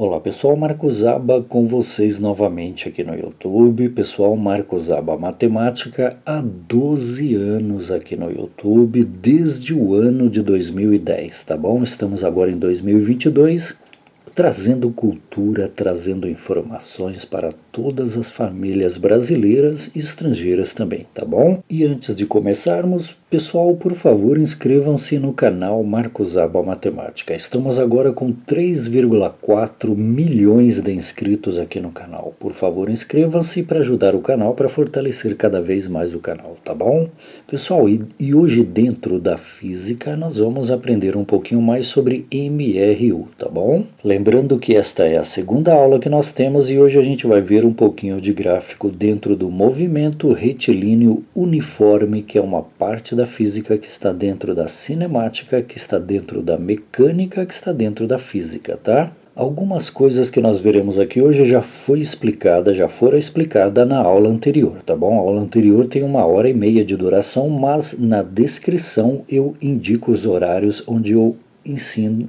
Olá pessoal, Marcos Aba com vocês novamente aqui no YouTube. Pessoal, Marcos Aba Matemática há 12 anos aqui no YouTube, desde o ano de 2010, tá bom? Estamos agora em 2022, trazendo cultura, trazendo informações para todas as famílias brasileiras e estrangeiras também, tá bom? E antes de começarmos, pessoal, por favor, inscrevam-se no canal Marcos Aba Matemática. Estamos agora com 3,4 milhões de inscritos aqui no canal. Por favor, inscrevam-se para ajudar o canal, para fortalecer cada vez mais o canal, tá bom? Pessoal, e hoje dentro da física nós vamos aprender um pouquinho mais sobre MRU, tá bom? Lembrando que esta é a segunda aula que nós temos e hoje a gente vai ver um pouquinho de gráfico dentro do movimento retilíneo uniforme, que é uma parte da física que está dentro da cinemática, que está dentro da mecânica, que está dentro da física, tá? Algumas coisas que nós veremos aqui hoje já foram explicadas na aula anterior, tá bom? A aula anterior tem 1h30 de duração, mas na descrição eu indico os horários onde eu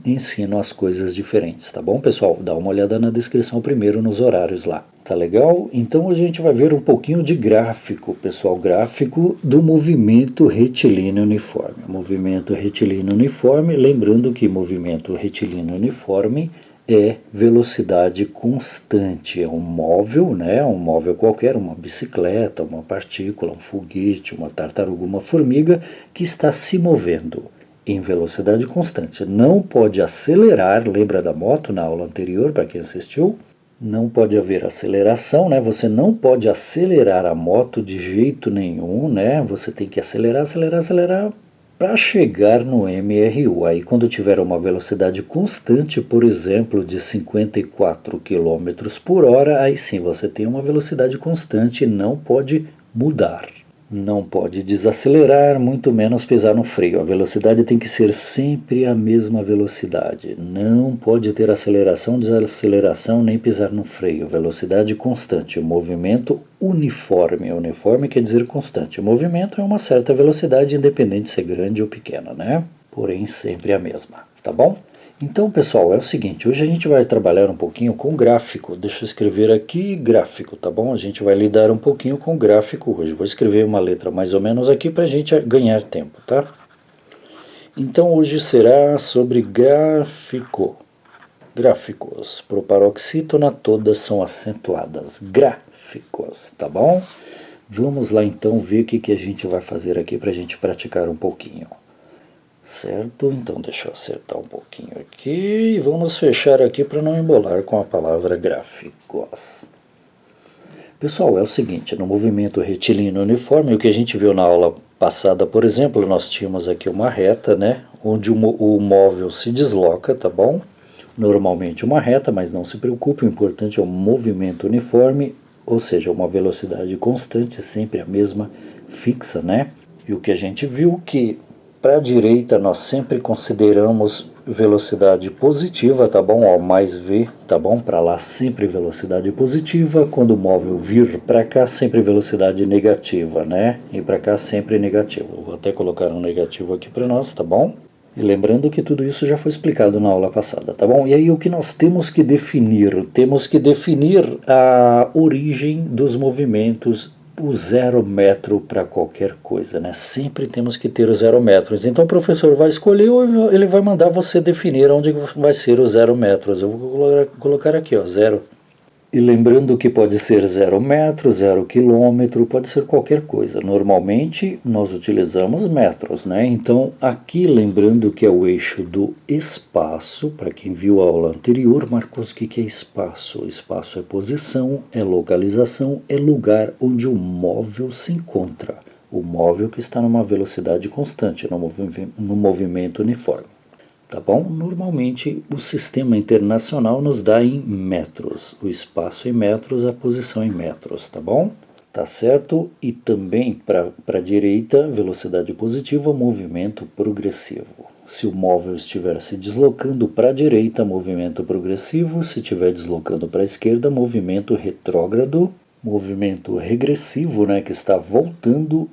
ensino as coisas diferentes, tá bom, pessoal? Dá uma olhada na descrição primeiro nos horários lá, tá legal? Então a gente vai ver um pouquinho de gráfico, pessoal, gráfico do movimento retilíneo uniforme. Movimento retilíneo uniforme, lembrando que movimento retilíneo uniforme é velocidade constante, é um móvel, né? Um móvel qualquer, uma bicicleta, uma partícula, um foguete, uma tartaruga, uma formiga que está se movendo em velocidade constante. Não pode acelerar, lembra da moto na aula anterior, para quem assistiu? Não pode haver aceleração, né? Você não pode acelerar a moto de jeito nenhum, né? Você tem que acelerar para chegar no MRU. Aí quando tiver uma velocidade constante, por exemplo, de 54 km por hora, aí sim você tem uma velocidade constante e não pode mudar. Não pode desacelerar, muito menos pisar no freio. A velocidade tem que ser sempre a mesma velocidade. Não pode ter aceleração, desaceleração, nem pisar no freio. Velocidade constante. O movimento uniforme. Uniforme quer dizer constante. O movimento é uma certa velocidade, independente de ser grande ou pequena, né? Porém, sempre a mesma. Tá bom? Então, pessoal, é o seguinte, hoje a gente vai trabalhar um pouquinho com gráfico. Deixa eu escrever aqui gráfico, tá bom? A gente vai lidar um pouquinho com gráfico hoje. Vou escrever uma letra mais ou menos aqui para a gente ganhar tempo, tá? Então, hoje será sobre gráfico. Gráficos. Proparoxítona todas são acentuadas. Gráficos, tá bom? Vamos lá, então, ver o que a gente vai fazer aqui para a gente praticar um pouquinho. Certo? Então deixa eu acertar um pouquinho aqui e vamos fechar aqui para não embolar com a palavra gráficos. Pessoal, é o seguinte, no movimento retilíneo uniforme, o que a gente viu na aula passada, por exemplo, nós tínhamos aqui uma reta, né, onde o móvel se desloca, tá bom? Normalmente uma reta, mas não se preocupe, o importante é o movimento uniforme, ou seja, uma velocidade constante, sempre a mesma, fixa, né? E o que a gente viu que para a direita nós sempre consideramos velocidade positiva, tá bom? Ó, mais V, tá bom? Para lá sempre velocidade positiva. Quando o móvel vir para cá, sempre velocidade negativa, né? E para cá sempre negativo. Vou até colocar um negativo aqui para nós, tá bom? E lembrando que tudo isso já foi explicado na aula passada, tá bom? E aí o que nós temos que definir? Temos que definir a origem dos movimentos, o 0 metro para qualquer coisa, né? Sempre temos que ter os 0 metros. Então o professor vai escolher ou ele vai mandar você definir onde vai ser os 0 metros. Eu vou colocar aqui, ó, 0. E lembrando que pode ser 0 metro, 0 quilômetro, pode ser qualquer coisa. Normalmente nós utilizamos metros, né? Então aqui lembrando que é o eixo do espaço, para quem viu a aula anterior, Marcos, o que é espaço? Espaço é posição, é localização, é lugar onde o móvel se encontra. O móvel que está numa velocidade constante, no movimento uniforme. Tá bom? Normalmente o sistema internacional nos dá em metros, o espaço em metros, a posição em metros, tá bom? Tá certo? E também para a direita, velocidade positiva, movimento progressivo. Se o móvel estiver se deslocando para a direita, movimento progressivo, se estiver deslocando para a esquerda, movimento retrógrado, movimento regressivo, né, que está voltando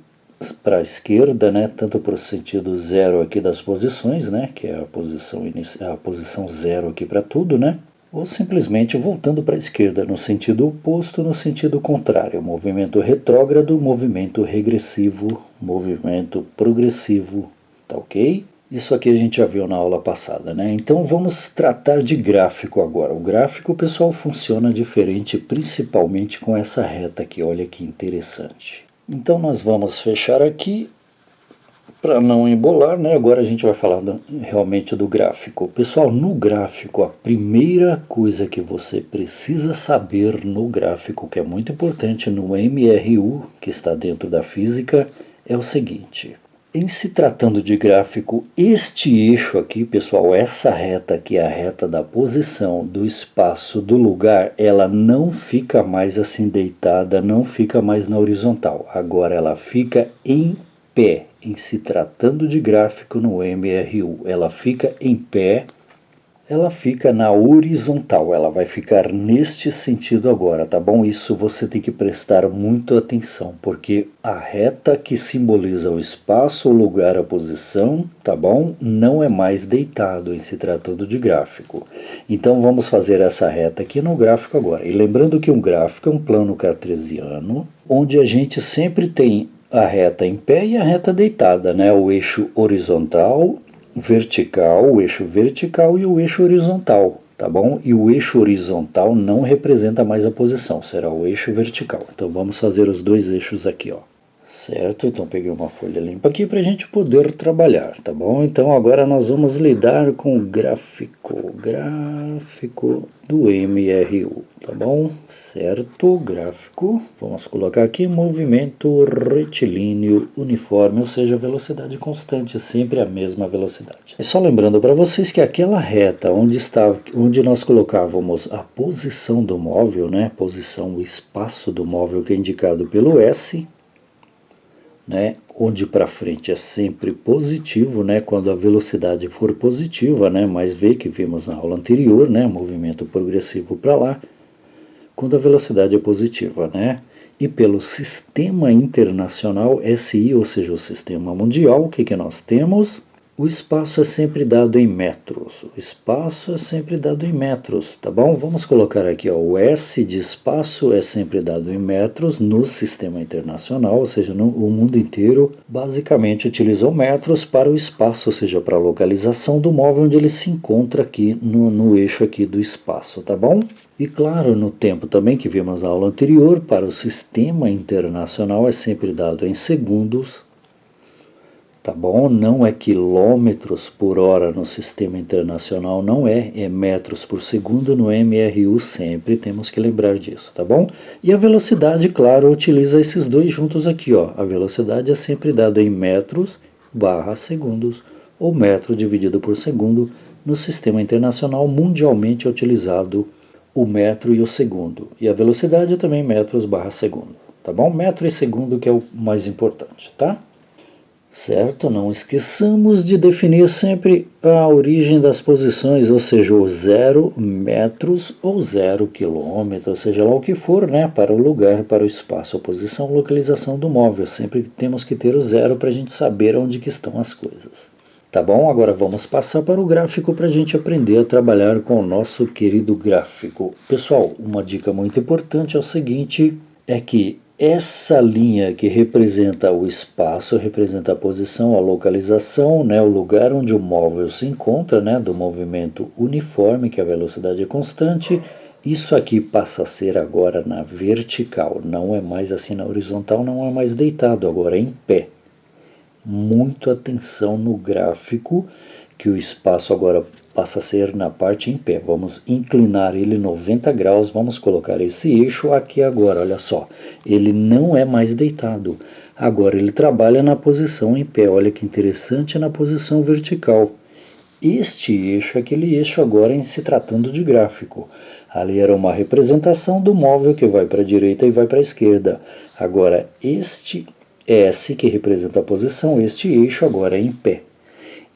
para a esquerda, né, tanto para o sentido zero aqui das posições, né, que é a posição 0 aqui para tudo, né, ou simplesmente voltando para a esquerda no sentido oposto, no sentido contrário. Movimento retrógrado, movimento regressivo, movimento progressivo, tá ok? Isso aqui a gente já viu na aula passada, né? Então vamos tratar de gráfico agora. O gráfico, pessoal, funciona diferente, principalmente com essa reta aqui, olha que interessante. Então nós vamos fechar aqui para não embolar, né? Agora a gente vai falar realmente do gráfico. Pessoal, no gráfico, a primeira coisa que você precisa saber no gráfico, que é muito importante no MRU, que está dentro da física, é o seguinte. Em se tratando de gráfico, este eixo aqui, pessoal, essa reta aqui, a reta da posição, do espaço, do lugar, ela não fica mais assim deitada, não fica mais na horizontal. Agora ela fica em pé. Em se tratando de gráfico no MRU, ela fica em pé, ela fica na horizontal, ela vai ficar neste sentido agora, tá bom? Isso você tem que prestar muita atenção, porque a reta que simboliza o espaço, o lugar, a posição, tá bom? Não é mais deitado em se tratando de gráfico. Então vamos fazer essa reta aqui no gráfico agora. E lembrando que um gráfico é um plano cartesiano, onde a gente sempre tem a reta em pé e a reta deitada, né? O eixo horizontal, vertical, o eixo vertical e o eixo horizontal, tá bom? E o eixo horizontal não representa mais a posição, será o eixo vertical. Então vamos fazer os dois eixos aqui, ó. Certo? Então peguei uma folha limpa aqui para a gente poder trabalhar, tá bom? Então agora nós vamos lidar com o gráfico do MRU, tá bom? Certo? Gráfico, vamos colocar aqui movimento retilíneo uniforme, ou seja, velocidade constante, sempre a mesma velocidade. E só lembrando para vocês que aquela reta onde nós colocávamos a posição do móvel, né? Posição, o espaço do móvel que é indicado pelo S, né, onde para frente é sempre positivo, né, quando a velocidade for positiva, né, mais V que vimos na aula anterior, né, movimento progressivo para lá, quando a velocidade é positiva, né, e pelo sistema internacional SI, ou seja, o sistema mundial, o que nós temos? O espaço é sempre dado em metros. O espaço é sempre dado em metros, tá bom? Vamos colocar aqui, ó, o S de espaço é sempre dado em metros no sistema internacional, ou seja, o mundo inteiro basicamente utilizam metros para o espaço, ou seja, para a localização do móvel onde ele se encontra aqui no eixo aqui do espaço, tá bom? E claro, no tempo também que vimos na aula anterior, para o sistema internacional é sempre dado em segundos, tá bom? Não é quilômetros por hora no sistema internacional, não é metros por segundo no MRU, sempre temos que lembrar disso, tá bom? E a velocidade, claro, utiliza esses dois juntos aqui, ó. A velocidade é sempre dada em metros barra segundos, ou metro dividido por segundo. No sistema internacional, mundialmente é utilizado o metro e o segundo. E a velocidade é também metros barra segundo, tá bom? Metro e segundo que é o mais importante, tá? Certo? Não esqueçamos de definir sempre a origem das posições, ou seja, o 0 metros ou 0 quilômetros, seja lá o que for, né, para o lugar, para o espaço, a posição, localização do móvel. Sempre temos que ter o 0 para a gente saber onde que estão as coisas. Tá bom? Agora vamos passar para o gráfico para a gente aprender a trabalhar com o nosso querido gráfico. Pessoal, uma dica muito importante é o seguinte, é que essa linha que representa o espaço, representa a posição, a localização, né, o lugar onde o móvel se encontra, né, do movimento uniforme, que a velocidade é constante, isso aqui passa a ser agora na vertical, não é mais assim na horizontal, não é mais deitado, agora é em pé. Muito atenção no gráfico, que o espaço agora passa a ser na parte em pé. Vamos inclinar ele 90 graus, vamos colocar esse eixo aqui agora, olha só. Ele não é mais deitado, agora ele trabalha na posição em pé, olha que interessante, na posição vertical. Este eixo, aquele eixo agora em se tratando de gráfico. Ali era uma representação do móvel que vai para a direita e vai para a esquerda. Agora este S que representa a posição, este eixo agora é em pé.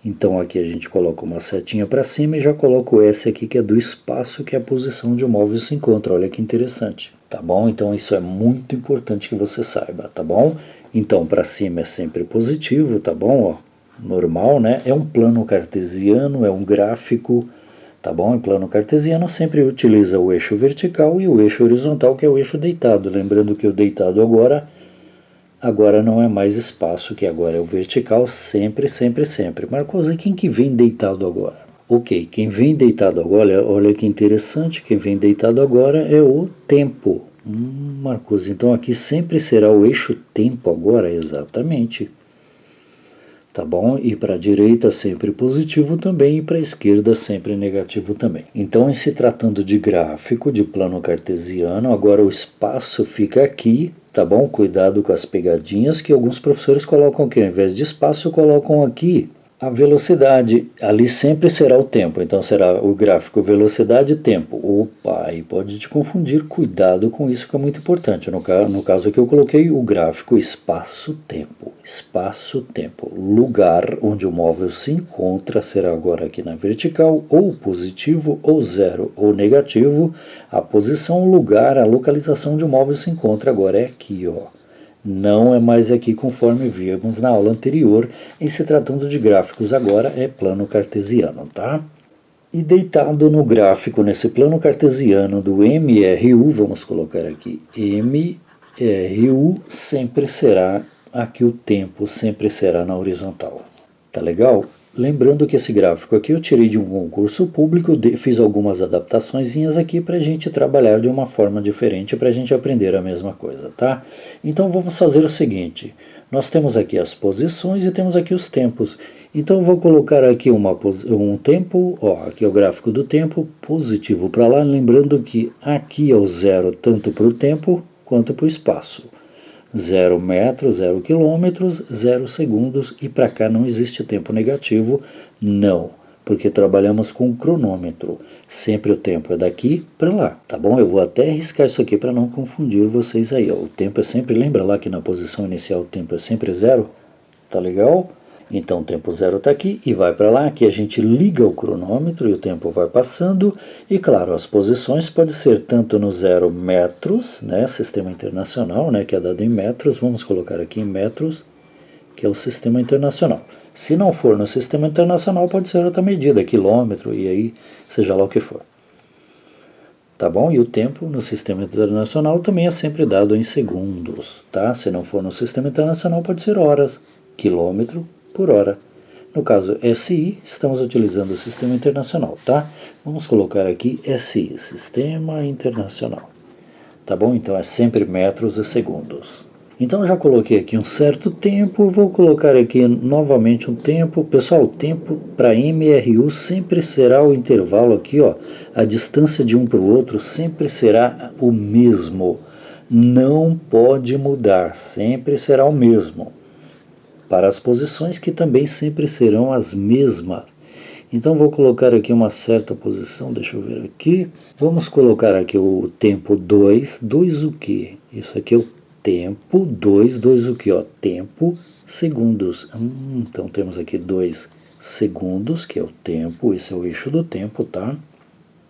Então aqui a gente coloca uma setinha para cima e já coloca o S aqui que é do espaço, que é a posição onde o móvel se encontra. Olha que interessante, tá bom? Então isso é muito importante que você saiba, tá bom? Então para cima é sempre positivo, tá bom? Ó, normal, né? É um plano cartesiano, é um gráfico, Tá bom? Em plano cartesiano sempre utiliza o eixo vertical e o eixo horizontal, que é o eixo deitado. Lembrando que o deitado agora não é mais espaço, que agora é o vertical, sempre, sempre, sempre. Marcos, e quem que vem deitado agora? Ok, quem vem deitado agora, olha que interessante, quem vem deitado agora é o tempo. Marcos, então aqui sempre será o eixo tempo agora, exatamente. Tá bom? E para a direita sempre positivo também, e para a esquerda sempre negativo também. Então, em se tratando de gráfico de plano cartesiano, agora o espaço fica aqui, tá bom? Cuidado com as pegadinhas que alguns professores colocam aqui, ao invés de espaço, colocam aqui a velocidade. Ali sempre será o tempo, então será o gráfico velocidade e tempo. Opa, aí pode te confundir, cuidado com isso que é muito importante. No caso aqui eu coloquei o gráfico espaço-tempo. Espaço-tempo. Lugar onde o móvel se encontra será agora aqui na vertical, ou positivo, ou zero, ou negativo. A posição, o lugar, a localização onde o móvel se encontra agora é aqui, ó. Não é mais aqui conforme vimos na aula anterior, em se tratando de gráficos agora é plano cartesiano, tá? E deitado no gráfico, nesse plano cartesiano do MRU, vamos colocar aqui, MRU sempre será, aqui o tempo sempre será na horizontal. Tá legal? Lembrando que esse gráfico aqui eu tirei de um concurso público, fiz algumas adaptaçõezinhas aqui para a gente trabalhar de uma forma diferente, para a gente aprender a mesma coisa, tá? Então vamos fazer o seguinte, nós temos aqui as posições e temos aqui os tempos. Então eu vou colocar aqui um tempo, ó, aqui é o gráfico do tempo, positivo para lá, lembrando que aqui é o zero tanto para o tempo quanto para o espaço. 0 metros, 0 quilômetros, 0 segundos, e para cá não existe tempo negativo, não, porque trabalhamos com cronômetro. Sempre o tempo é daqui para lá, tá bom? Eu vou até riscar isso aqui para não confundir vocês aí, ó. O tempo é sempre, lembra lá que na posição inicial o tempo é sempre zero? Tá legal? Então o tempo zero está aqui e vai para lá, aqui a gente liga o cronômetro e o tempo vai passando, e claro, as posições podem ser tanto no 0 metros, né, sistema internacional, né, que é dado em metros, vamos colocar aqui em metros, que é o sistema internacional. Se não for no sistema internacional, pode ser outra medida, quilômetro, e aí seja lá o que for. Tá bom? E o tempo no sistema internacional também é sempre dado em segundos, tá? Se não for no sistema internacional, pode ser horas, quilômetro por hora. No caso SI, estamos utilizando o sistema internacional, tá? Vamos colocar aqui SI, sistema internacional. Tá bom? Então é sempre metros e segundos. Então já coloquei aqui um certo tempo, vou colocar aqui novamente um tempo. Pessoal, o tempo para MRU sempre será o intervalo aqui, ó. A distância de um para o outro sempre será o mesmo. Não pode mudar, sempre será o mesmo. Para as posições que também sempre serão as mesmas. Então vou colocar aqui uma certa posição, deixa eu ver aqui. Vamos colocar aqui o tempo 2, 2 o quê? Isso aqui é o tempo, 2 o quê? Ó, tempo, segundos. Então temos aqui 2 segundos, que é o tempo, esse é o eixo do tempo, tá?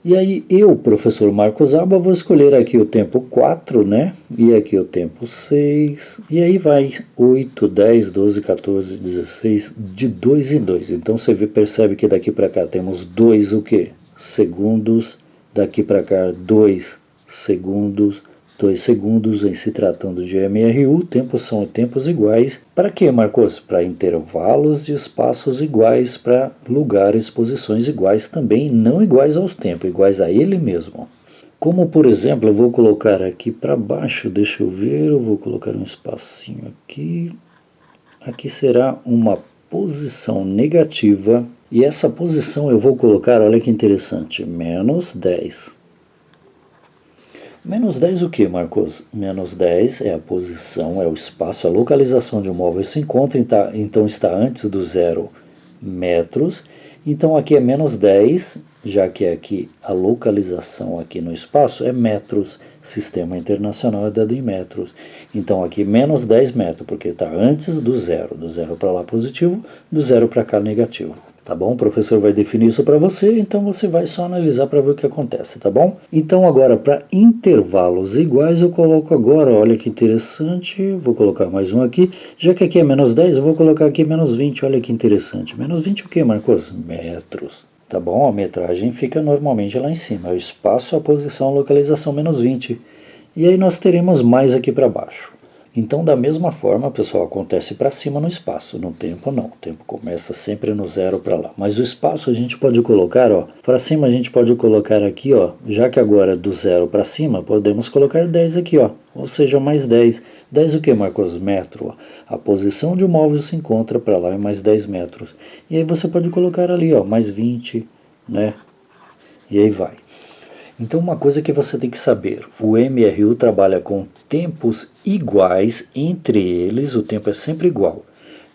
E aí eu, professor Marcos Zaba, vou escolher aqui o tempo 4, né? E aqui o tempo 6. E aí vai 8, 10, 12, 14, 16, de 2 em 2. Então você percebe que daqui para cá temos 2 o quê? Segundos. Daqui para cá 2 segundos. 2 segundos em se tratando de MRU, tempos são tempos iguais. Para quê, Marcos? Para intervalos de espaços iguais, para lugares, posições iguais também, não iguais aos tempos, iguais a ele mesmo. Como, por exemplo, eu vou colocar aqui para baixo, deixa eu ver, eu vou colocar um espacinho aqui. Aqui será uma posição negativa, e essa posição eu vou colocar, olha que interessante, menos 10. Menos 10 o que, Marcos? Menos 10 é a posição, é o espaço, a localização onde o móvel se encontra, então está antes do 0 metros. Então aqui é menos 10, já que aqui a localização aqui no espaço é metros, sistema internacional é dado em metros. Então aqui menos 10 metros, porque está antes do 0 para lá positivo, do 0 para cá negativo. Tá bom? O professor vai definir isso para você, então você vai só analisar para ver o que acontece, tá bom? Então agora, para intervalos iguais, eu coloco agora, olha que interessante, vou colocar mais um aqui, já que aqui é menos 10, eu vou colocar aqui menos 20, olha que interessante. Menos 20 o que, Marcos? Metros. tá bom? A metragem fica normalmente lá em cima, o espaço, a posição, a localização menos 20. E aí nós teremos mais aqui para baixo. Então, da mesma forma, pessoal, acontece para cima no espaço, no tempo não. O tempo começa sempre no 0 para lá. Mas o espaço a gente pode colocar, ó, para cima a gente pode colocar aqui, ó, já que agora é do 0 para cima, podemos colocar 10 aqui, ó, ou seja, mais 10. 10 o que, Marcos? Metro. Ó. A posição onde o móvel se encontra para lá é mais 10 metros. E aí você pode colocar ali, ó, mais 20, né? E aí vai. Então, uma coisa que você tem que saber, o MRU trabalha com tempos iguais entre eles, o tempo é sempre igual,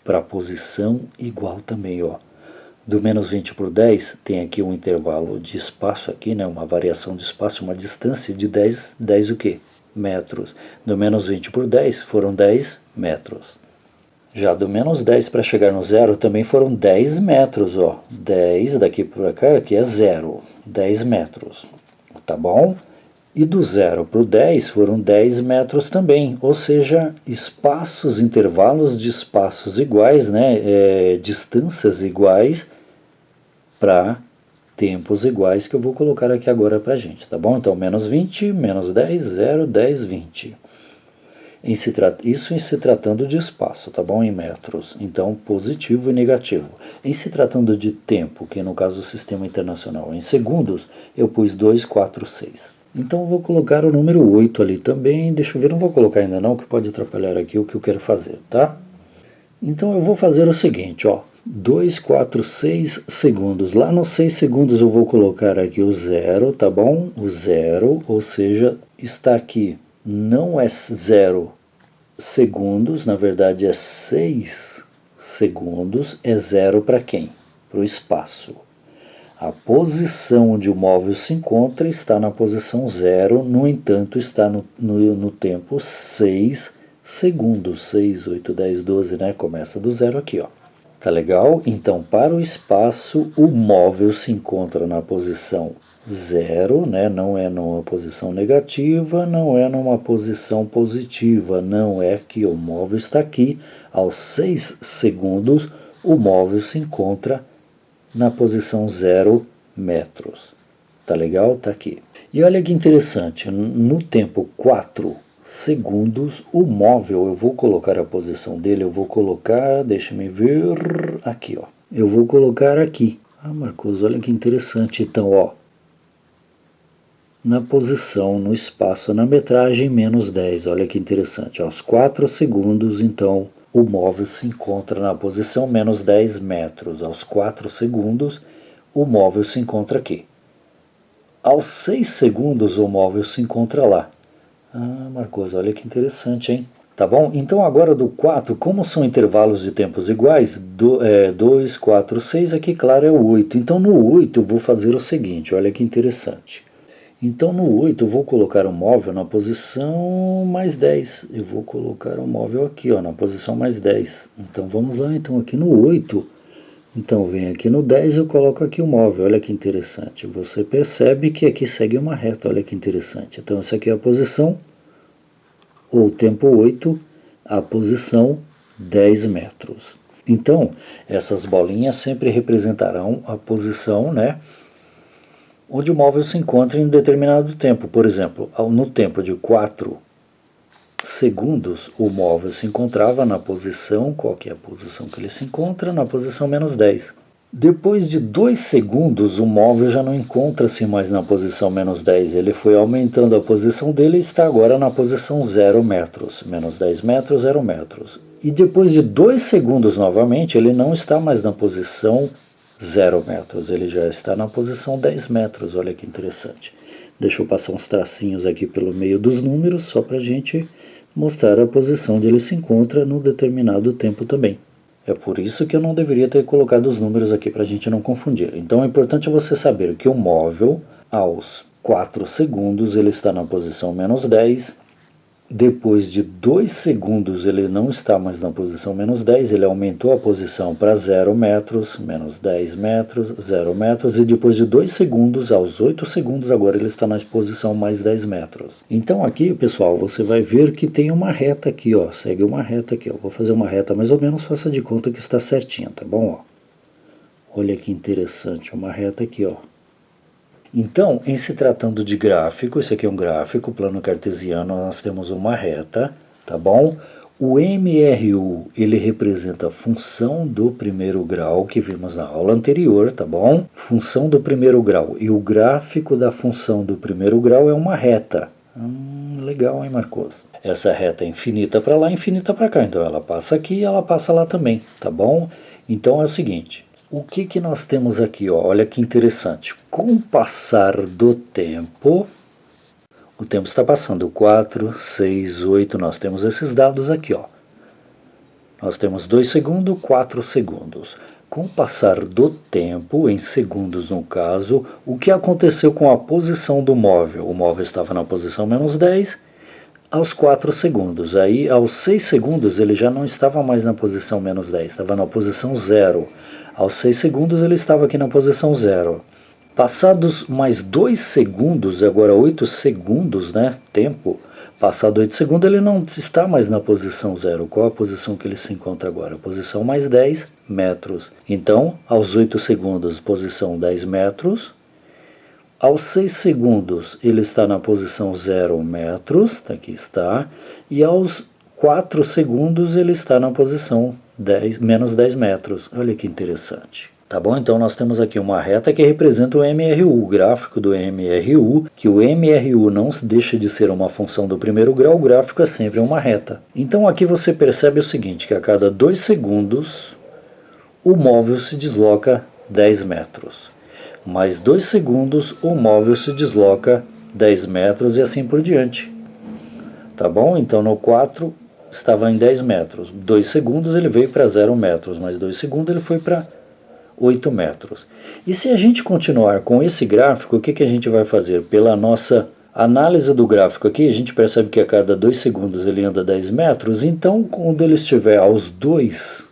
para a posição igual também, ó. Do menos 20 por 10, tem aqui um intervalo de espaço aqui, né, uma variação de espaço, uma distância de 10 o quê? Metros. Do menos 20 por 10 foram 10 metros. Já do menos 10 para chegar no zero também foram 10 metros, ó. 10 daqui para cá, aqui é zero, 10 metros. Tá bom? E do 0 para o 10 foram 10 metros também, ou seja, espaços, intervalos de espaços iguais, né? Distâncias iguais para tempos iguais que eu vou colocar aqui agora para a gente, tá bom? Então, menos 20, menos 10, 0, 10, 20. Isso em se tratando de espaço, tá bom? Em metros. Então, positivo e negativo. Em se tratando de tempo, que no caso do Sistema Internacional, em segundos, eu pus 2, 4, 6. Então, eu vou colocar o número 8 ali também. Deixa eu ver, não vou colocar ainda não, que pode atrapalhar aqui o que eu quero fazer, tá? Então, eu vou fazer o seguinte, ó. 2, 4, 6 segundos. Lá nos 6 segundos eu vou colocar aqui o 0, tá bom? O 0, ou seja, está aqui. Não é 0 segundos, na verdade é 6 segundos, é 0 para quem? Para o espaço. A posição onde o móvel se encontra está na posição 0, no entanto está no tempo 6 segundos, 6, 8, 10, 12, né? Começa do 0 aqui, ó. Tá legal? Então, para o espaço, o móvel se encontra na posição 0, né? Não é numa posição negativa, não é numa posição positiva, não é que o móvel está aqui. Aos 6 segundos, o móvel se encontra na posição 0 metros. Tá legal? Tá aqui. E olha que interessante, no tempo 4 segundos, o móvel, eu vou colocar a posição dele, eu vou colocar, deixa-me ver, aqui, ó. Eu vou colocar aqui. Ah, Marcos, olha que interessante. Então, ó, na posição, no espaço, na metragem, menos 10. Olha que interessante. Aos 4 segundos, então, o móvel se encontra na posição menos 10 metros. Aos 4 segundos, o móvel se encontra aqui. Aos 6 segundos, o móvel se encontra lá. Ah, Marcos, olha que interessante, hein? Tá bom? Então, agora do 4, como são intervalos de tempos iguais, 2, 4, 6, aqui, claro, é o 8. Então, no 8, eu vou fazer o seguinte, olha que interessante. Então, no 8, eu vou colocar o móvel na posição mais 10. Eu vou colocar o móvel aqui, ó, na posição mais 10. Então, vamos lá, então, aqui no 8. Então, vem aqui no 10, eu coloco aqui o móvel. Olha que interessante. Você percebe que aqui segue uma reta. Olha que interessante. Então, essa aqui é a posição, ou tempo 8, a posição 10 metros. Então, essas bolinhas sempre representarão a posição, né, onde o móvel se encontra em um determinado tempo. Por exemplo, no tempo de 4 segundos, o móvel se encontrava na posição, qual que é a posição que ele se encontra? Na posição menos 10. Depois de 2 segundos, o móvel já não encontra-se mais na posição menos 10. Ele foi aumentando a posição dele e está agora na posição 0 metros. Menos 10 metros, 0 metros. E depois de 2 segundos novamente, ele não está mais na posição 0 metros. Ele já está na posição 10 metros. Olha que interessante. Deixa eu passar uns tracinhos aqui pelo meio dos números, só para a gente mostrar a posição onde ele se encontra no determinado tempo também. É por isso que eu não deveria ter colocado os números aqui para a gente não confundir. Então é importante você saber que o móvel, aos 4 segundos, ele está na posição menos 10. Depois de 2 segundos, ele não está mais na posição menos 10, ele aumentou a posição para 0 metros, menos 10 metros, 0 metros, e depois de 2 segundos, aos 8 segundos, agora ele está na posição mais 10 metros. Então aqui, pessoal, você vai ver que tem uma reta aqui, ó, segue uma reta aqui, ó. Vou fazer uma reta mais ou menos, faça de conta que está certinha, tá bom? Ó. Olha que interessante, uma reta aqui, ó. Então, em se tratando de gráfico, isso aqui é um gráfico, plano cartesiano, nós temos uma reta, tá bom? O MRU, ele representa a função do primeiro grau que vimos na aula anterior, tá bom? Função do primeiro grau. E o gráfico da função do primeiro grau é uma reta. Legal, hein, Marcos? Essa reta é infinita para lá, infinita para cá. Então, ela passa aqui e ela passa lá também, tá bom? Então, é o seguinte. O que nós temos aqui? Ó? Olha que interessante. Com o passar do tempo, o tempo está passando 4, 6, 8, nós temos esses dados aqui. Ó. Nós temos 2 segundos, 4 segundos. Com o passar do tempo, em segundos no caso, o que aconteceu com a posição do móvel? O móvel estava na posição menos 10 aos 4 segundos. Aí, aos 6 segundos, ele já não estava mais na posição menos 10, estava na posição 0. Aos 6 segundos ele estava aqui na posição 0. Passados mais 2 segundos, agora 8 segundos, né, tempo, passado 8 segundos ele não está mais na posição 0. Qual a posição que ele se encontra agora? Posição mais 10 metros. Então, aos 8 segundos, posição 10 metros. Aos 6 segundos ele está na posição 0 metros, aqui está. E aos 4 segundos ele está na posição menos 10 metros. Olha que interessante. Tá bom? Então nós temos aqui uma reta que representa o MRU, o gráfico do MRU, que o MRU não deixa de ser uma função do primeiro grau, o gráfico é sempre uma reta. Então aqui você percebe o seguinte, que a cada 2 segundos o móvel se desloca 10 metros. Mais 2 segundos o móvel se desloca 10 metros e assim por diante. Tá bom? Então no 4 estava em 10 metros. 2 segundos ele veio para 0 metros, mais 2 segundos ele foi para 8 metros. E se a gente continuar com esse gráfico, o que a gente vai fazer? Pela nossa análise do gráfico aqui, a gente percebe que a cada 2 segundos ele anda 10 metros, então quando ele estiver aos 2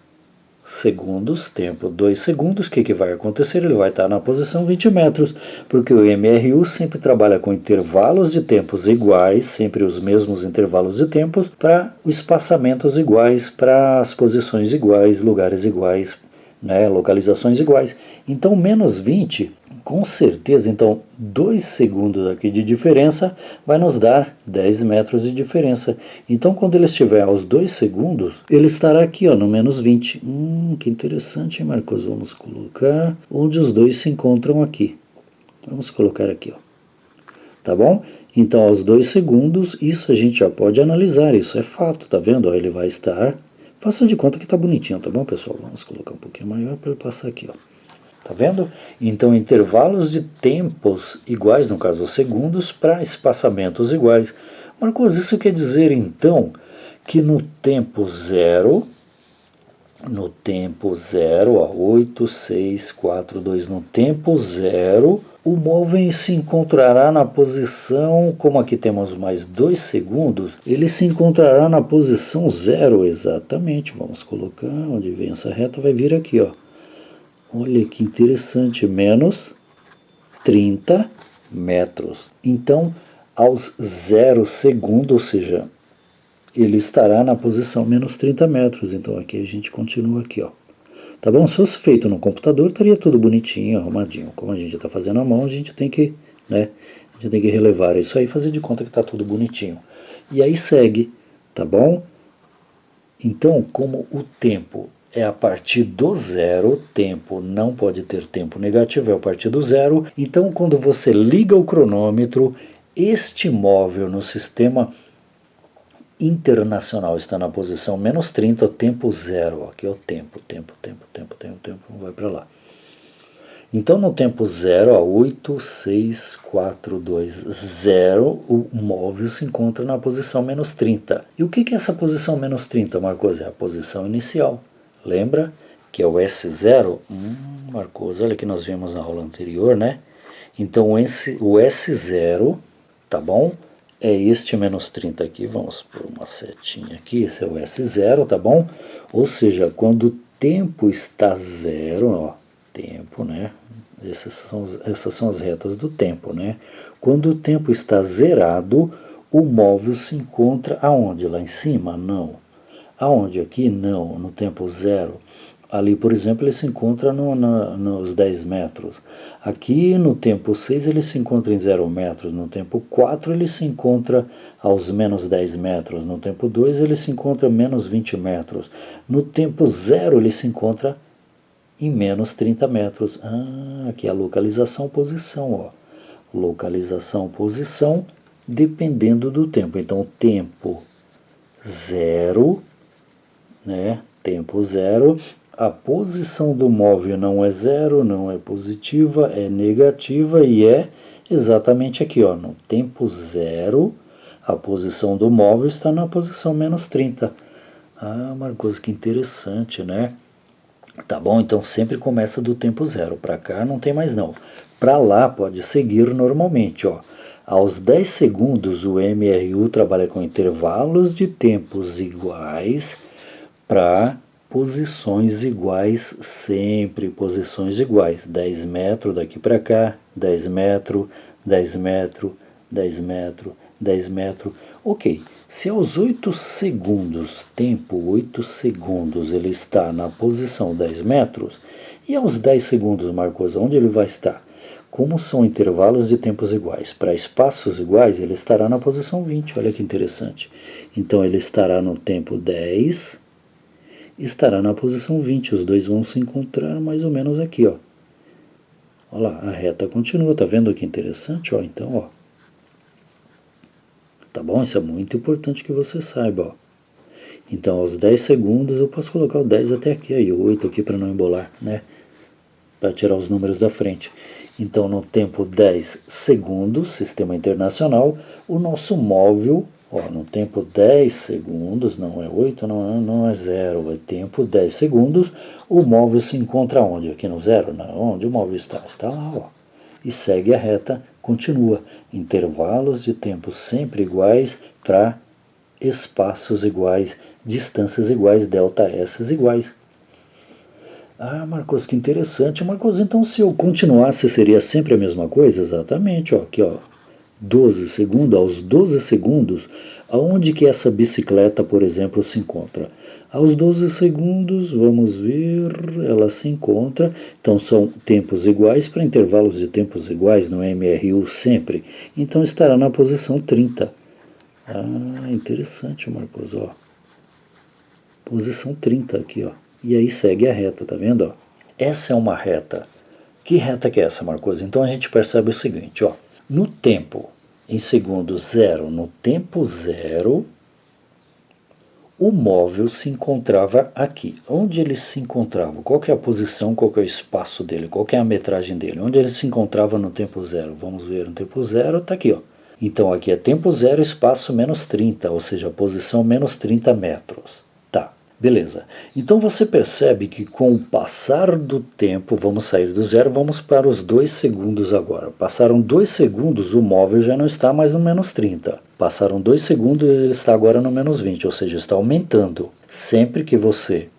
segundos, tempo 2 segundos, o que vai acontecer? Ele vai estar na posição 20 metros, porque o MRU sempre trabalha com intervalos de tempos iguais, sempre os mesmos intervalos de tempos, para os espaçamentos iguais, para as posições iguais, lugares iguais, né, localizações iguais. Então, menos 20, com certeza, então 2 segundos aqui de diferença vai nos dar 10 metros de diferença. Então, quando ele estiver aos 2 segundos, ele estará aqui, ó, no menos 20. Que interessante, hein, Marcos? Vamos colocar onde os dois se encontram aqui. Vamos colocar aqui, ó. Tá bom? Então, aos 2 segundos, isso a gente já pode analisar, isso é fato, tá vendo? Ó, ele vai estar... Faça de conta que está bonitinho, tá bom, pessoal? Vamos colocar um pouquinho maior para ele passar aqui, ó. Tá vendo? Então, intervalos de tempos iguais, no caso, segundos, para espaçamentos iguais. Marcos, isso quer dizer, então, que no tempo zero, ó, 8, 6, 4, 2, no tempo zero, o móvel se encontrará na posição, como aqui temos mais 2 segundos, ele se encontrará na posição 0, exatamente. Vamos colocar onde vem essa reta, vai vir aqui, ó. Olha que interessante, menos 30 metros. Então, aos 0 segundos, ou seja, ele estará na posição menos 30 metros. Então, aqui a gente continua aqui, ó. Tá bom? Se fosse feito no computador, estaria tudo bonitinho, arrumadinho. Como a gente está fazendo à mão, a gente tem que, né, a gente tem que relevar isso aí e fazer de conta que está tudo bonitinho. E aí segue, tá bom? Então, como o tempo é a partir do zero, tempo não pode ter tempo negativo, é a partir do zero. Então, quando você liga o cronômetro, este móvel no sistema internacional está na posição menos 30, o tempo zero. Aqui é o tempo, vai para lá. Então, no tempo zero, 8, 6, 4, 2, 0, o móvel se encontra na posição menos 30. E o que é essa posição menos 30, Marcos? É a posição inicial. Lembra que é o S0? Marcos, olha que nós vimos na aula anterior, né? Então, o S0, tá bom? É este menos 30 aqui, vamos por uma setinha aqui, esse é o S0, tá bom? Ou seja, quando o tempo está zero, ó, tempo, né? Essas são as retas do tempo, né? Quando o tempo está zerado, o móvel se encontra aonde? Lá em cima? Não. Aonde? Aqui? Não. No tempo zero. Ali, por exemplo, ele se encontra nos 10 metros. Aqui no tempo 6 ele se encontra em 0 metros. No tempo 4 ele se encontra aos menos 10 metros. No tempo 2 ele se encontra menos 20 metros. No tempo 0 ele se encontra em menos 30 metros. Aqui é a localização, posição. Ó. Localização, posição, dependendo do tempo. Então, tempo 0, né? Tempo 0. A posição do móvel não é 0, não é positiva, é negativa e é exatamente aqui, ó, no tempo 0, a posição do móvel está na posição menos 30. Marcos, que interessante, né? Tá bom, então sempre começa do tempo 0. Para cá não tem mais não. Para lá pode seguir normalmente, ó. Aos 10 segundos o MRU trabalha com intervalos de tempos iguais para posições iguais, sempre posições iguais. 10 metros daqui para cá, 10 metros, 10 metros, 10 metros, 10 metros. Ok, se aos 8 segundos, tempo 8 segundos, ele está na posição 10 metros, e aos 10 segundos, Marcos, onde ele vai estar? Como são intervalos de tempos iguais? Para espaços iguais, ele estará na posição 20, olha que interessante. Então, ele estará no tempo 10, estará na posição 20, os dois vão se encontrar mais ou menos aqui, ó. Olha lá, a reta continua, tá vendo que interessante? Ó, então, ó. Tá bom? Isso é muito importante que você saiba, ó. Então, aos 10 segundos, eu posso colocar o 10 até aqui, aí, o 8 aqui para não embolar, né? Para tirar os números da frente. Então, no tempo 10 segundos, Sistema Internacional, o nosso móvel, ó, no tempo 10 segundos, não é 8, não é 0, é tempo 10 segundos, o móvel se encontra onde? Aqui no 0? Não, onde o móvel está? Está lá, ó. E segue a reta, continua. Intervalos de tempo sempre iguais para espaços iguais, distâncias iguais, delta S iguais. Marcos, que interessante. Marcos, então se eu continuasse seria sempre a mesma coisa? Exatamente, ó, aqui, ó, 12 segundos, aos 12 segundos, aonde que essa bicicleta, por exemplo, se encontra? Aos 12 segundos, vamos ver, ela se encontra, então são tempos iguais para intervalos de tempos iguais no MRU sempre, então estará na posição 30. Interessante, Marcos, ó. Posição 30 aqui, ó. E aí segue a reta, tá vendo? Ó? Essa é uma reta. Que reta que é essa, Marcos? Então a gente percebe o seguinte, ó. No tempo, em segundos 0, no tempo 0, o móvel se encontrava aqui. Onde ele se encontrava? Qual que é a posição, qual que é o espaço dele, qual que é a metragem dele? Onde ele se encontrava no tempo 0? Vamos ver, no tempo 0 está aqui, ó. Então aqui é tempo 0, espaço menos 30, ou seja, posição menos 30 metros. Beleza. Então você percebe que com o passar do tempo, vamos sair do 0, vamos para os 2 segundos agora. Passaram 2 segundos, o móvel já não está mais no menos 30. Passaram 2 segundos, ele está agora no menos 20, ou seja, está aumentando. Sempre que você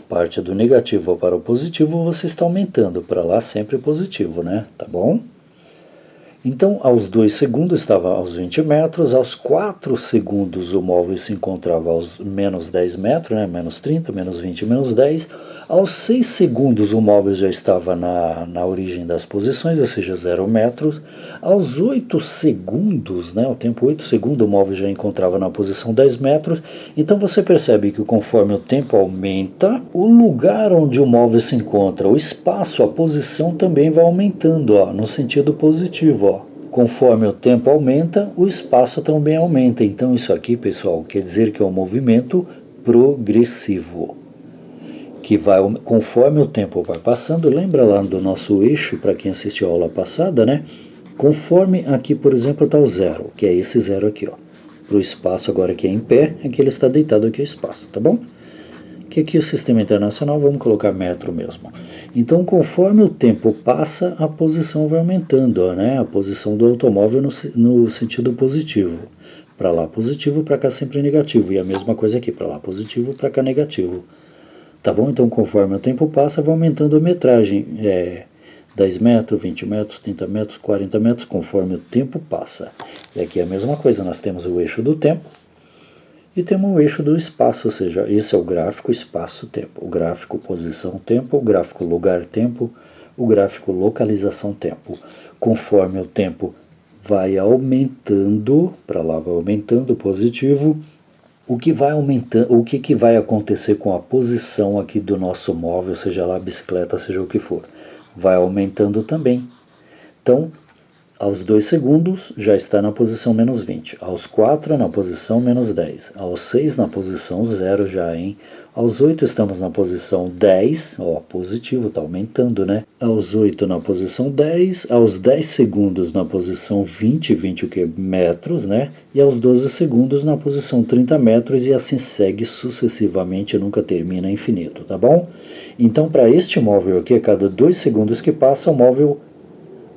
parte do negativo para o positivo, você está aumentando. Para lá sempre positivo, né? Tá bom? Então, aos 2 segundos estava aos 20 metros, aos 4 segundos o móvel se encontrava aos menos 10 metros, né? Menos 30, menos 20, menos 10. Aos 6 segundos o móvel já estava na origem das posições, ou seja, 0 metros. Aos 8 segundos, né? O tempo 8 segundos o móvel já encontrava na posição 10 metros. Então você percebe que conforme o tempo aumenta, o lugar onde o móvel se encontra, o espaço, a posição também vai aumentando, ó, no sentido positivo, ó. Conforme o tempo aumenta, o espaço também aumenta. Então isso aqui, pessoal, quer dizer que é um movimento progressivo, que vai, conforme o tempo vai passando, lembra lá do nosso eixo, para quem assistiu a aula passada, né? Conforme aqui, por exemplo, está o 0, que é esse 0 aqui, ó. Para o espaço agora que é em pé, aqui ele está deitado aqui o espaço, tá bom? Que aqui o Sistema Internacional, vamos colocar metro mesmo. Então, conforme o tempo passa, a posição vai aumentando, ó, né? A posição do automóvel no sentido positivo. Para lá positivo, para cá sempre negativo. E a mesma coisa aqui, para lá positivo, para cá negativo. Tá bom? Então, conforme o tempo passa, vai aumentando a metragem. 10 metros, 20 metros, 30 metros, 40 metros, conforme o tempo passa. E aqui é a mesma coisa, nós temos o eixo do tempo. E temos o eixo do espaço, ou seja, esse é o gráfico espaço-tempo, o gráfico posição-tempo, o gráfico lugar-tempo, o gráfico localização-tempo. Conforme o tempo vai aumentando, para lá vai aumentando, positivo, o que vai aumentando, o que vai acontecer com a posição aqui do nosso móvel, seja lá a bicicleta, seja o que for, vai aumentando também. Então, aos 2 segundos já está na posição menos 20, aos 4 na posição menos 10, aos 6 na posição 0 já, hein? Aos 8 estamos na posição 10, ó, positivo, está aumentando, né? Aos 8 na posição 10, aos 10 segundos na posição 20, 20 o que? Metros, né? E aos 12 segundos na posição 30 metros e assim segue sucessivamente, nunca termina, infinito, tá bom? Então, para este móvel aqui, a cada 2 segundos que passa, o móvel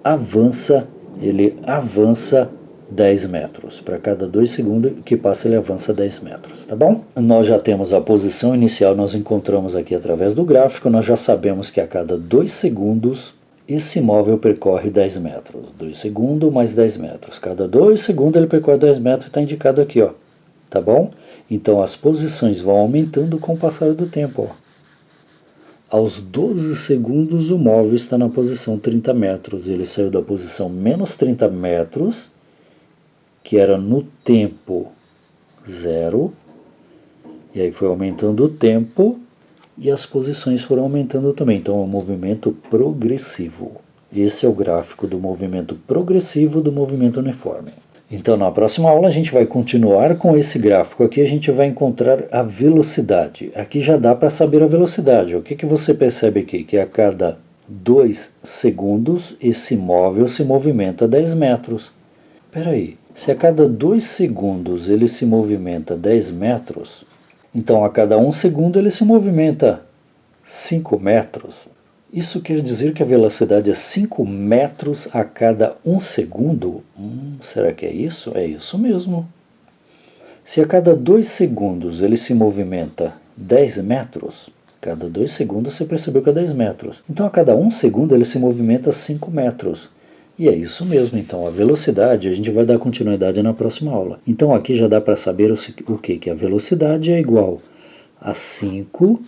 avança, ele avança 10 metros. Para cada 2 segundos que passa, ele avança 10 metros, tá bom? Nós já temos a posição inicial, nós encontramos aqui através do gráfico, nós já sabemos que a cada 2 segundos esse móvel percorre 10 metros. 2 segundos mais 10 metros. Cada 2 segundos ele percorre 10 metros, está indicado aqui, ó, tá bom? Então as posições vão aumentando com o passar do tempo, ó. Aos 12 segundos o móvel está na posição 30 metros. Ele saiu da posição menos 30 metros, que era no tempo 0, e aí foi aumentando o tempo e as posições foram aumentando também. Então é um movimento progressivo. Esse é o gráfico do movimento progressivo do movimento uniforme. Então na próxima aula a gente vai continuar com esse gráfico aqui, a gente vai encontrar a velocidade. Aqui já dá para saber a velocidade. O que você percebe aqui? Que a cada 2 segundos esse móvel se movimenta 10 metros. Espera aí, se a cada 2 segundos ele se movimenta 10 metros, então a cada 1 segundo ele se movimenta 5 metros. Isso quer dizer que a velocidade é 5 metros a cada 1 segundo? Será que é isso? É isso mesmo. Se a cada 2 segundos ele se movimenta 10 metros, cada 2 segundos você percebeu que é 10 metros. Então a cada 1 segundo ele se movimenta 5 metros. E é isso mesmo, então a velocidade, a gente vai dar continuidade na próxima aula. Então aqui já dá para saber o que? Que a velocidade é igual a 5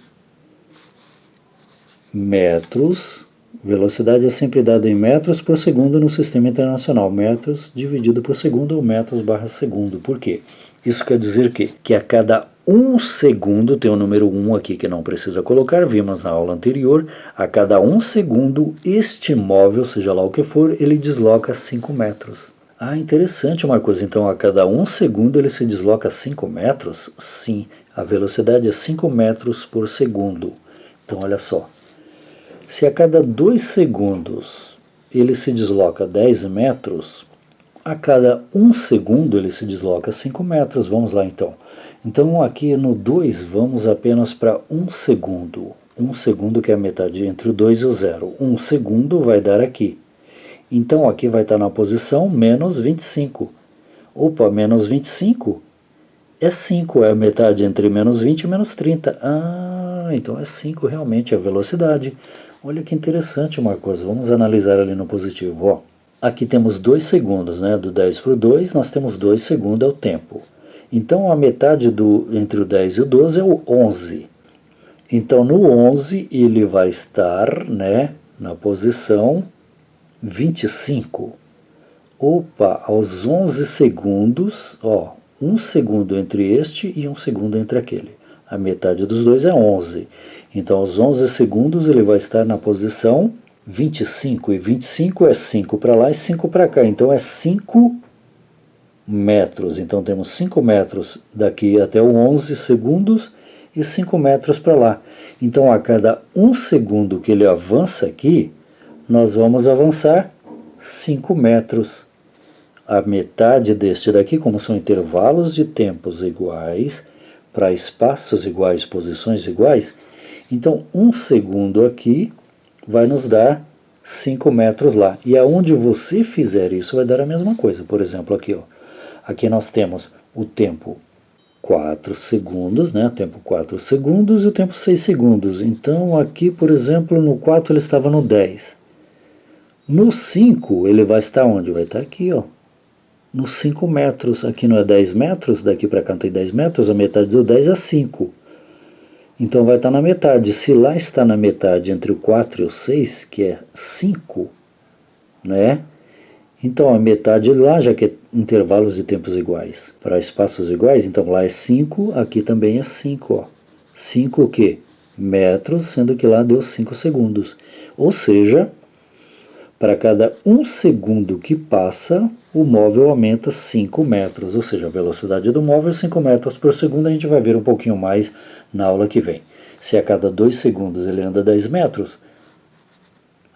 metros, velocidade é sempre dada em metros por segundo no sistema internacional, metros dividido por segundo ou metros barra segundo. Por quê? Isso quer dizer que a cada 1 segundo, tem o número 1 aqui que não precisa colocar, vimos na aula anterior, a cada 1 segundo este móvel, seja lá o que for, ele desloca 5 metros. Ah, interessante, Marcos, então a cada 1 segundo ele se desloca 5 metros? Sim, a velocidade é 5 metros por segundo. Então olha só. Se a cada 2 segundos ele se desloca 10 metros, a cada 1 segundo ele se desloca 5 metros. Vamos lá então. Então aqui no 2 vamos apenas para 1 segundo. 1 segundo que é a metade entre o 2 e o 0. 1 segundo vai dar aqui. Então aqui vai estar na posição menos 25. Opa, menos 25 é 5, é a metade entre menos 20 e menos 30. Ah, então é 5 realmente a velocidade. Olha que interessante, Marcos. Vamos analisar ali no positivo. Ó, aqui temos 2 segundos, né? Do 10 para o 2, nós temos 2 segundos, é o tempo. Então, a metade entre o 10 e o 12 é o 11. Então, no 11, ele vai estar, né, na posição 25. Opa, aos 11 segundos, ó, 1 segundo entre este e 1 segundo entre aquele. A metade dos dois é 11. Então, aos 11 segundos, ele vai estar na posição 25. E 25 é 5 para lá e 5 para cá. Então, é 5 metros. Então, temos 5 metros daqui até o 11 segundos e 5 metros para lá. Então, a cada 1 segundo que ele avança aqui, nós vamos avançar 5 metros. A metade deste daqui, como são intervalos de tempos iguais, para espaços iguais, posições iguais, então 1 segundo aqui vai nos dar 5 metros lá. E aonde você fizer isso vai dar a mesma coisa. Por exemplo, aqui, ó, aqui nós temos o tempo 4 segundos, né? O tempo 4 segundos e o tempo 6 segundos. Então aqui, por exemplo, no 4 ele estava no 10. No 5 ele vai estar onde? Vai estar aqui, ó. nos 5 metros. Aqui não é 10 metros, daqui para cá tem 10 metros, a metade do 10 é 5. Então vai estar na metade. Se lá está na metade entre o 4 e o 6, que é 5, né? Então a metade lá, já que é intervalos de tempos iguais para espaços iguais, então lá é 5, aqui também é 5, ó. 5 o quê? Metros, sendo que lá deu 5 segundos. Ou seja, para cada 1 segundo que passa, o móvel aumenta 5 metros, ou seja, a velocidade do móvel é 5 metros por segundo. A gente vai ver um pouquinho mais na aula que vem. Se a cada 2 segundos ele anda 10 metros,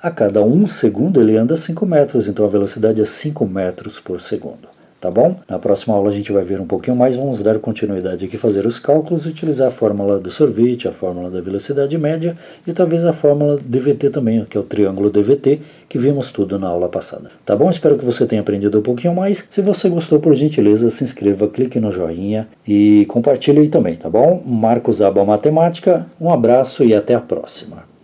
a cada 1 segundo ele anda 5 metros, então a velocidade é 5 metros por segundo. Tá bom? Na próxima aula a gente vai ver um pouquinho mais, vamos dar continuidade aqui, fazer os cálculos, utilizar a fórmula do sorvete, a fórmula da velocidade média e talvez a fórmula DVT também, que é o triângulo DVT, que vimos tudo na aula passada. Tá bom? Espero que você tenha aprendido um pouquinho mais. Se você gostou, por gentileza, se inscreva, clique no joinha e compartilhe aí também, tá bom? Marcos Aba Matemática, um abraço e até a próxima.